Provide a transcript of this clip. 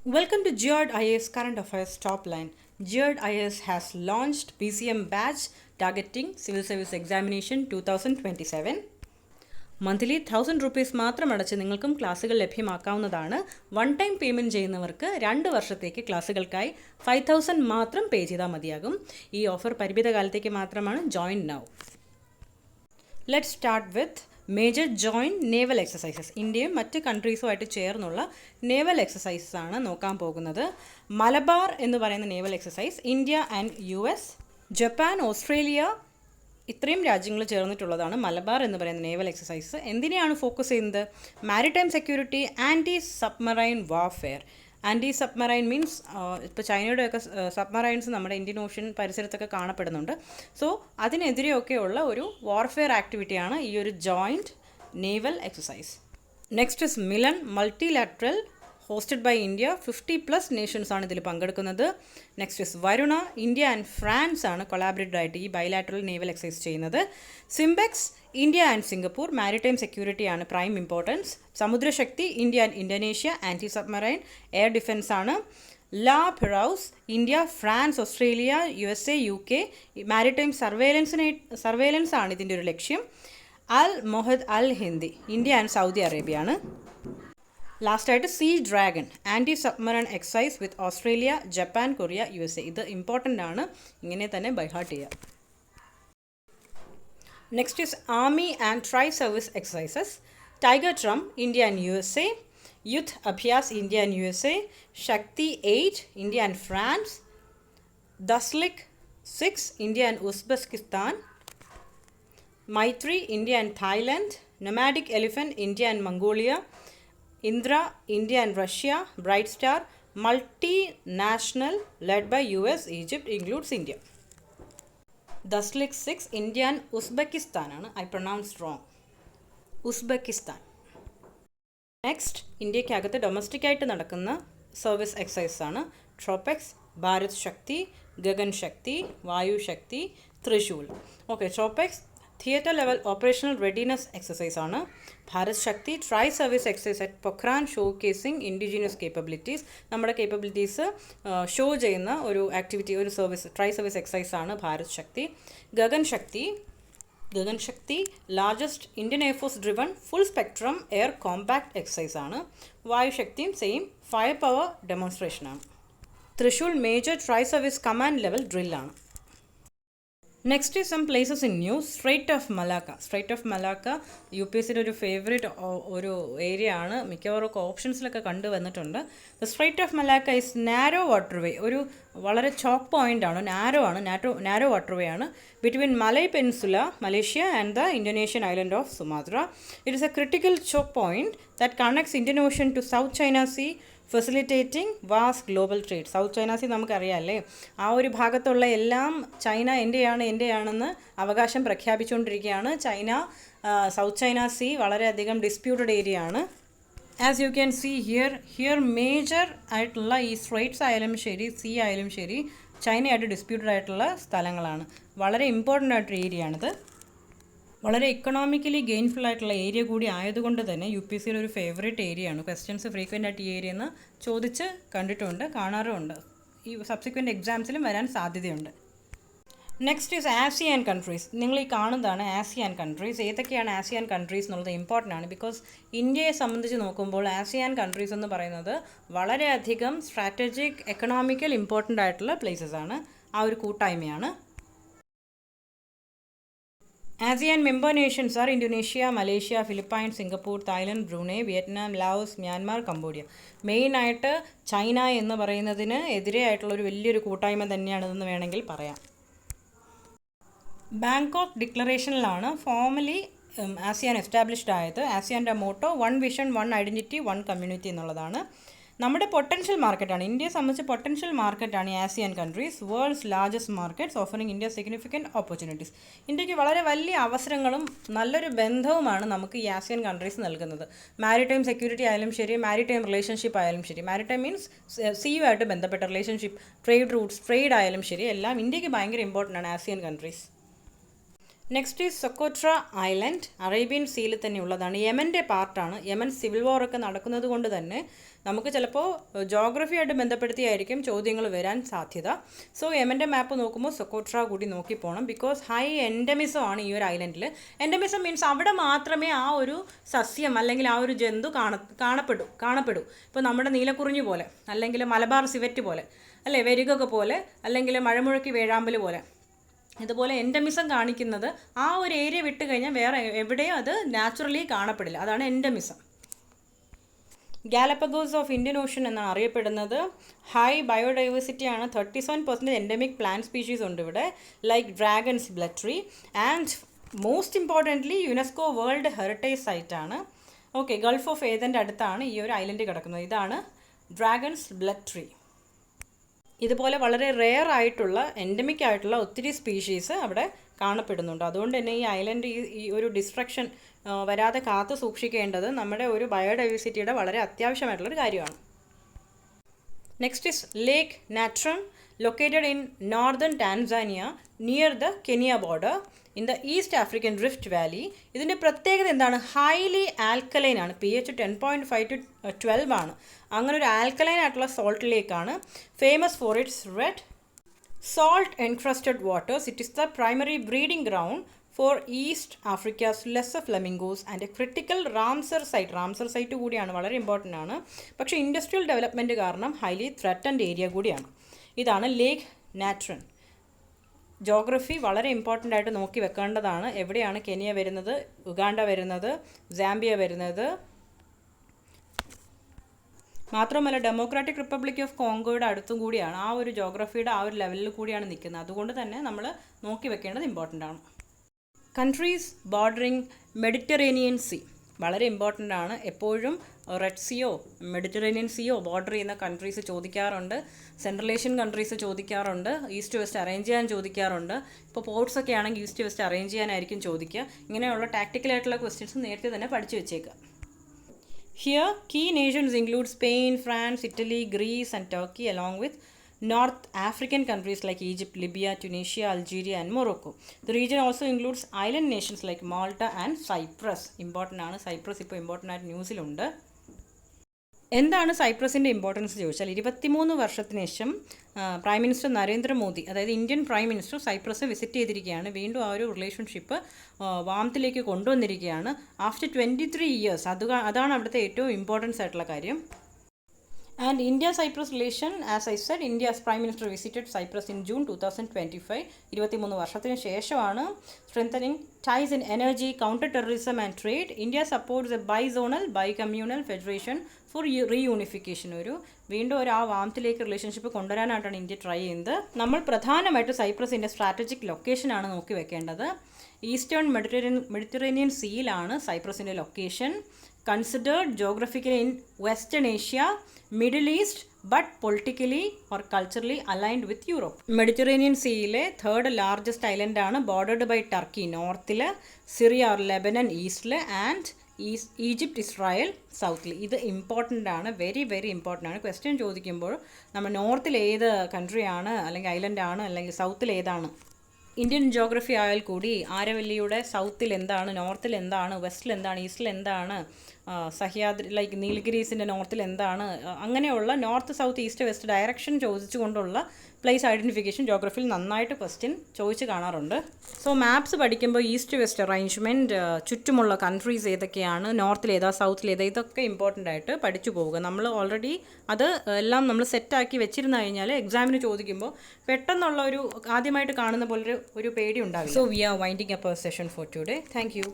Welcome to GEORD IAS Current Affairs Top Line. GEORD IAS has launched PCM batch targeting Civil Service Examination 2027. Monthly 1000 രൂപീസ് മാത്രം അടച്ച് നിങ്ങൾക്കും ക്ലാസ്സുകൾ ലഭ്യമാക്കാവുന്നതാണ്. One time payment ചെയ്യുന്നവർക്ക് 2 വർഷത്തേക്ക് ക്ലാസ്സുകൾക്കായി 5000 മാത്രം പേ ചെയ്താൽ മതിയാകും. ഈ ഓഫർ പരിമിത കാലത്തേക്ക് മാത്രമാണ്. Join now. Let start with major joint naval exercises. ഇന്ത്യയും മറ്റ് കൺട്രീസുമായിട്ട് ചേർന്നുള്ള നേവൽ എക്സസൈസസ് ആണ് നോക്കാൻ പോകുന്നത്. മലബാർ എന്ന് പറയുന്ന naval exercise India and US, Japan, Australia ഇത്രയും രാജ്യങ്ങൾ ചേർന്നിട്ടുള്ളതാണ് മലബാർ എന്ന് പറയുന്ന നേവൽ എക്സസൈസ്. എന്തിനെയാണ് ഫോക്കസ് ചെയ്യുന്നത്? Maritime security, anti submarine warfare. Anti submarine means ഇപ്പോൾ ചൈനയുടെയൊക്കെ സബ്മറൈൻസ് നമ്മുടെ ഇന്ത്യൻ ഓഷ്യൻ പരിസരത്തൊക്കെ കാണപ്പെടുന്നുണ്ട്. സോ അതിനെതിരെയൊക്കെയുള്ള ഒരു വാർഫെയർ ആക്ടിവിറ്റിയാണ് ഈ ഒരു joint naval exercise. Next is Milan multilateral hosted by India. 50+ nations ആണ് ഇതിൽ പങ്കെടുക്കുന്നത്. Next is Varuna. India and France ആണ് കൊളാബറേറ്റഡ് ആയിട്ട് ഈ ബൈലാറ്ററൽ നേവൽ എക്സസൈസ് ചെയ്യുന്നത്. സിംബെക്സ് India and Singapore. Maritime security ആണ് prime importance. Samudra Shakti India and Indonesia. Anti submarine air defence ആണ്. ലാ ഫിറൌസ് India, France, Australia, USA, UK. Maritime surveillance ആണ് ഇതിൻ്റെ ഒരു ലക്ഷ്യം. അൽ മൊഹദ് അൽ Hindi India and Saudi Arabia ആണ്. ലാസ്റ്റായിട്ട് see dragon anti submarine exercise വിത്ത് ഓസ്ട്രേലിയ, ജപ്പാൻ, കൊറിയ, USA. ഇത് ഇമ്പോർട്ടൻ്റ് ആണ്, ഇങ്ങനെ തന്നെ ബൈഹാർട്ട് ചെയ്യുക. Next is army and try service exercises. Tiger ട്രം India and USA, Yudh Abhyas India and USA, Shakti 8 India and France, Dustlik 6 India and Uzbekistan, Maitri India and Thailand, nomadic elephant India and Mongolia, Indra, India and Russia, Bright Star, multinational led by US, Egypt, includes India. Daslik 6, India and Uzbekistan. I pronounced wrong. Uzbekistan. Next, ഇന്ത്യക്കകത്ത് domestic ആയിട്ട് നടക്കുന്ന service exercise ആണ് Tropex, Bharat Shakti, Gagan Shakti, Vayu Shakti, Trishul. Okay, Tropex theatre level operational readiness exercise ആണ്. Bharat Shakti tri service exercise at Pokhran, showcasing indigenous capabilities. നമ്മുടെ capabilities show ചെയ്യുന്ന ഒരു activity, ഒരു service, tri service exercise ആണ് Bharat Shakti. Gagan Shakti largest Indian air force driven full spectrum air compact exercise ആണ്. വായു ശക്തിയും same fire power demonstration ആണ്. Trishul major tri service command level ഡ്രില്ലാണ്. Next is some places in news. Strait of Malacca UPSCയുടെ ഒരു favourite ഒരു area ആണ്. മിക്കവാറും ഓപ്ഷൻസിലൊക്കെ കണ്ടുവന്നിട്ടുണ്ട്. The strait of Malacca is narrow waterway. ഒരു വളരെ ചോക്ക് പോയിൻ്റ് ആണ്, നാരോ വാട്ടർവേ ആണ് between Malay peninsula, Malaysia and the Indonesian island of Sumatra. It is a critical choke point that connects Indian ocean to South China sea, facilitating vast global trade. South China sea നമുക്കറിയാമല്ലേ, ആ ഒരു ഭാഗത്തുള്ള എല്ലാം China എൻ്റെയാണെന്ന് അവകാശം പ്രഖ്യാപിച്ചുകൊണ്ടിരിക്കുകയാണ്. South China sea വളരെയധികം disputed area ആണ്. As you can see here major ആയിട്ടുള്ള ഈ സ്ട്രേറ്റ്സ് ആയാലും ശരി, സീ ആയാലും ശരി, ചൈനയായിട്ട് ഡിസ്പ്യൂട്ടഡ് ആയിട്ടുള്ള സ്ഥലങ്ങളാണ്. വളരെ ഇമ്പോർട്ടൻ്റ് ആയിട്ടൊരു ഏരിയ ആണിത്. വളരെ ഇക്കണോമിക്കലി ഗെയിൻഫുൾ ആയിട്ടുള്ള ഏരിയ കൂടി ആയതുകൊണ്ട് തന്നെ UPSCയുടെ ഒരു ഫേവറേറ്റ് ഏരിയ ആണ്. ക്വസ്റ്റ്യൻസ് ഫ്രീക്വൻ്റ് ആയിട്ട് ഈ ഏരിയയിൽ നിന്ന് ചോദിച്ച് കാണാറുമുണ്ട്. ഈ സബ്സിക്വൻ്റ് എക്സാംസിലും വരാൻ സാധ്യതയുണ്ട്. Next is ASEAN countries. നിങ്ങൾ ഈ കാണുന്നതാണ് ആസിയാൻ കൺട്രീസ്. ഏതൊക്കെയാണ് ആസിയാൻ കൺട്രീസ് എന്നുള്ളത് ഇമ്പോർട്ടൻ്റ് ആണ്. ബിക്കോസ് ഇന്ത്യയെ സംബന്ധിച്ച് നോക്കുമ്പോൾ ആസിയാൻ കൺട്രീസ് എന്ന് പറയുന്നത് വളരെയധികം സ്ട്രാറ്റജിക്, എക്കണോമിക്കൽ ഇമ്പോർട്ടൻ്റ് ആയിട്ടുള്ള പ്ലേസസ് ആണ്. ആ ഒരു കൂട്ടായ്മയാണ്. ASEAN member nations are Indonesia, Malaysia, Philippines, Singapore, Thailand, Brunei, Vietnam, Laos, Myanmar, Cambodia. മെയിനായിട്ട് ചൈന എന്ന് പറയുന്നതിന് എതിരെയായിട്ടുള്ളൊരു വലിയൊരു കൂട്ടായ്മ തന്നെയാണിതെന്ന് വേണമെങ്കിൽ പറയാം. ബാങ്കോക്ക് ഡിക്ലറേഷനിലാണ് ഫോർമലി ആസിയാൻ എസ്റ്റാബ്ലിഷ്ഡ് ആയത്. ആസിയാൻ്റെ മോട്ടോ 1 വിഷൻ 1 ഐഡൻറ്റിറ്റി 1 കമ്മ്യൂണിറ്റി എന്നുള്ളതാണ്. നമ്മുടെ പൊട്ടൻഷ്യൽ മാർക്കറ്റാണ്, ഇന്ത്യയെ സംബന്ധിച്ച് പൊട്ടൻഷ്യൽ മാർക്കറ്റാണ് ഈ ASEAN countries. World's largest markets offering India significant opportunities. ഇന്ത്യക്ക് വളരെ വലിയ അവസരങ്ങളും നല്ലൊരു ബന്ധവുമാണ് നമുക്ക് ഈ ആസിയാൻ കൺട്രീസ് നൽകുന്നത്. മാരിടൈം സെക്യൂരിറ്റി ആയാലും ശരി, മാരിടൈം റിലേഷൻഷിപ്പ് ആയാലും ശരി, മാരിടൈം മീൻസ് സീയുമായിട്ട് ബന്ധപ്പെട്ട റിലേഷൻഷിപ്പ്, ട്രേഡ് റൂട്ട്സ്, ട്രേഡ് ആയാലും ശരി, എല്ലാം ഇന്ത്യക്ക് ഭയങ്കര ഇമ്പോർട്ടൻ്റ് ആണ് ASEAN countries. Next is Socotra island. Arabian സീയിൽ തന്നെയുള്ളതാണ്. യമൻ്റെ പാർട്ടാണ്. യമൻ സിവിൽ വാറൊക്കെ നടക്കുന്നത് കൊണ്ട് തന്നെ നമുക്ക് ചിലപ്പോൾ ജോഗ്രഫിയായിട്ട് ബന്ധപ്പെടുത്തിയായിരിക്കും ചോദ്യങ്ങൾ വരാൻ സാധ്യത. സോ യമൻ്റെ മാപ്പ് നോക്കുമ്പോൾ സൊക്കോട്ര കൂടി നോക്കി പോകണം. ബിക്കോസ് ഹൈ എൻഡമിസം ആണ് ഈ ഒരു ഐലൻഡിൽ. എൻഡമിസം മീൻസ് അവിടെ മാത്രമേ ആ ഒരു സസ്യം അല്ലെങ്കിൽ ആ ഒരു ജന്തു കാണപ്പെടൂ. ഇപ്പോൾ നമ്മുടെ നീലക്കുറിഞ്ഞി പോലെ, അല്ലെങ്കിൽ മലബാർ സിവറ്റ് പോലെ, അല്ലേ, വെരുകൊക്കെ പോലെ, അല്ലെങ്കിൽ മഴമുഴക്കി വേഴാമ്പൽ പോലെ, ഇതുപോലെ എൻഡമിസം കാണിക്കുന്നത് ആ ഒരു ഏരിയ വിട്ട് കഴിഞ്ഞാൽ വേറെ എവിടെയും അത് നാച്ചുറലി കാണപ്പെടില്ല. അതാണ് endemism. Galapagos of Indian ocean എന്നാണ് അറിയപ്പെടുന്നത്. ഹൈ ബയോഡൈവേഴ്സിറ്റിയാണ്. 37% എൻഡമിക് പ്ലാന്റ് സ്പീഷീസ് ഉണ്ട് ഇവിടെ, like dragon's blood tree. And most importantly UNESCO world heritage സൈറ്റാണ്. ഓക്കെ, ഗൾഫ് ഓഫ് ഏദൻ്റെ അടുത്താണ് ഈ ഒരു ഐലൻഡ് കിടക്കുന്നത്. ഇതാണ് ഡ്രാഗൺസ് ബ്ലഡ് ട്രീ. ഇതുപോലെ വളരെ റെയർ ആയിട്ടുള്ള എൻഡമിക് ആയിട്ടുള്ള ഒത്തിരി സ്പീഷീസ് അവിടെ കാണപ്പെടുന്നുണ്ട്. അതുകൊണ്ട് തന്നെ ഈ ഐലൻഡ് ഈ ഒരു ഡിസ്ട്രക്ഷൻ വരാതെ കാത്തു സൂക്ഷിക്കേണ്ടത് നമ്മുടെ ഒരു ബയോഡൈവേഴ്സിറ്റിയുടെ വളരെ അത്യാവശ്യമായിട്ടുള്ളൊരു കാര്യമാണ്. Next is lake Natron, located in northern Tanzania near the Kenya border in the east African rift Valley. ഇതിൻ്റെ പ്രത്യേകത എന്താണ്? ഹൈലി ആൽക്കലൈൻ ആണ്. pH 10.5 to 12 ആണ്. അങ്ങനെ ഒരു ആൽക്കലൈൻ ആയിട്ടുള്ള സോൾട്ട് ലേക്കാണ്. Famous for its red salt encrusted waters. It is the primary breeding ground for East Africa's lesser flamingos and a critical Ramsar site കൂടിയാണ്. വളരെ ഇമ്പോർട്ടൻ്റ് ആണ്. പക്ഷേ ഇൻഡസ്ട്രിയൽ ഡെവലപ്മെൻറ്റ് കാരണം ഹൈലി ത്രെറ്റൻഡ് ഏരിയ കൂടിയാണ്. ഇതാണ് lake Natron. Geography വളരെ important ആയിട്ട് നോക്കി വെക്കേണ്ടതാണ്. എവിടെയാണ് കെനിയ വരുന്നത്, ഉഗാണ്ട വരുന്നത്, സാംബിയ വരുന്നത്. മാത്രമല്ല ഡെമോക്രാറ്റിക് റിപ്പബ്ലിക് ഓഫ് കോങ്കോയുടെ അടുത്തും കൂടിയാണ്. ആ ഒരു ജോഗ്രഫിയുടെ ആ ഒരു ലെവലിൽ കൂടിയാണ് നിൽക്കുന്നത്. അതുകൊണ്ട് തന്നെ നമ്മൾ നോക്കി വെക്കേണ്ടത് ഇമ്പോർട്ടൻ്റ് ആണ്. കൺട്രീസ് ബോർഡറിങ് മെഡിറ്ററേനിയൻ സീ വളരെ ഇമ്പോർട്ടൻ്റ് ആണ്. എപ്പോഴും റെഡ് സിയോ മെഡിറ്ററേനിയൻ സിയോ ബോർഡർ ചെയ്യുന്ന കൺട്രീസ് ചോദിക്കാറുണ്ട്. സെൻട്രൽ ഏഷ്യൻ കൺട്രീസ് ചോദിക്കാറുണ്ട്. ഈസ്റ്റ് വെസ്റ്റ് അറേഞ്ച് ചെയ്യാൻ ചോദിക്കാറുണ്ട്. ഇപ്പോൾ പോർട്സ് ഒക്കെ ആണെങ്കിൽ ഈസ്റ്റ് വെസ്റ്റ് അറേഞ്ച് ചെയ്യാനായിരിക്കും ചോദിക്കുക. ഇങ്ങനെയുള്ള ടാക്ടിക്കലായിട്ടുള്ള ക്വസ്റ്റ്യൻസ് നേരത്തെ തന്നെ പഠിച്ചു വെച്ചേക്കുക. Here, key nations include Spain, France, Italy, Greece and Turkey, along with North African countries like Egypt, Libya, Tunisia, Algeria and Morocco. The region also includes island nations like Malta and Cyprus. Important ആണ്. Cyprus ഇപ്പോൾ important ആയിട്ട് ന്യൂസിലുണ്ട്. എന്താണ് സൈപ്രസിൻ്റെ importance ചോദിച്ചാൽ 23 വർഷത്തിന് ശേഷം prime minister Narendra Modi, അതായത് Indian prime minister Cyprus visit ചെയ്തിരിക്കുകയാണ്. വീണ്ടും ആ ഒരു റിലേഷൻഷിപ്പ് വാംത്തിലേക്ക് കൊണ്ടുവന്നിരിക്കുകയാണ്. After 23 years. അതാണ് അവിടുത്തെ ഏറ്റവും ഇമ്പോർട്ടൻസ് ആയിട്ടുള്ള കാര്യം. And India-Cyprus relation, as I said, India's Prime Minister visited Cyprus in June 2025. 23 വർഷത്തിന് ശേഷമാണ്. Strengthening ties in energy, counter-terrorism and trade. India supports a bi-zonal, bi-communal federation for reunification. വീണ്ടും ആ വാംത്തിലേക്ക് റിലേഷൻഷിപ്പ് കൊണ്ടുവരാനായിട്ടാണ് ഇന്ത്യ ട്രൈ ചെയ്യുന്നത്. നമ്മൾ പ്രധാനമായിട്ട് സൈപ്രസിൻ്റെ സ്ട്രാറ്റജിക് ലൊക്കേഷനാണ് നോക്കി വെക്കേണ്ടത്. ഈസ്റ്റേൺ മെഡിറ്ററേനിയൻ സീയിലാണ് സൈപ്രസിൻ്റെ location. Considered geographically in Western Asia, Middle East, but politically or culturally aligned with Europe. മെഡിറ്ററേനിയൻ സീയിലെ 3rd ലാർജസ്റ്റ് ഐലൻഡ് ആണ്. ബോർഡർഡ് ബൈ ടർക്കി നോർത്തിൽ, സിറിയ ഓർ ലെബനൻ ഈസ്റ്റിൽ, ആൻഡ് ഈജിപ്റ്റ് ഇസ്രായേൽ സൗത്തിൽ. ഇത് ഇമ്പോർട്ടൻ്റ് ആണ്, വെരി വെരി ഇമ്പോർട്ടൻ്റ് ആണ്. Question ചോദിക്കുമ്പോൾ നമ്മൾ നോർത്തിൽ ഏത് കൺട്രിയാണ്, അല്ലെങ്കിൽ ഐലൻഡാണ്, അല്ലെങ്കിൽ സൗത്തിൽ ഏതാണ്. ഇന്ത്യൻ ജോഗ്രഫി ആയാൽ കൂടി ആരവല്ലിയുടെ സൗത്തിൽ എന്താണ്, നോർത്തിൽ എന്താണ്, വെസ്റ്റിൽ എന്താണ്, ഈസ്റ്റിൽ എന്താണ്, സഹ്യാദ്രി ലൈക്ക് നീലഗിരീസിൻ്റെ നോർത്തിൽ എന്താണ്, അങ്ങനെയുള്ള north south east west direction ചോദിച്ചുകൊണ്ടുള്ള പ്ലേസ് ഐഡൻറ്റിഫിക്കേഷൻ ജോഗ്രഫിയിൽ നന്നായിട്ട് ക്വസ്റ്റ്യൻ ചോദിച്ച് കാണാറുണ്ട്. സോ മാപ്സ് പഠിക്കുമ്പോൾ ഈസ്റ്റ് വെസ്റ്റ് അറേഞ്ച്മെൻറ്റ്, ചുറ്റുമുള്ള കൺട്രീസ് ഏതൊക്കെയാണ്, നോർത്തിൽ ഏതാ, സൗത്തിൽ ഏതാ, ഇതൊക്കെ ഇമ്പോർട്ടൻ്റ് ആയിട്ട് പഠിച്ചു പോവുക. നമ്മൾ ഓൾറെഡി അത് എല്ലാം നമ്മൾ സെറ്റാക്കി വെച്ചിരുന്നു കഴിഞ്ഞാൽ എക്സാമിന് ചോദിക്കുമ്പോൾ പെട്ടെന്നുള്ള ഒരു ആദ്യമായിട്ട് കാണുന്ന പോലെ ഒരു പേടി ഉണ്ടാവില്ല. So we are winding up our session for today. Thank U.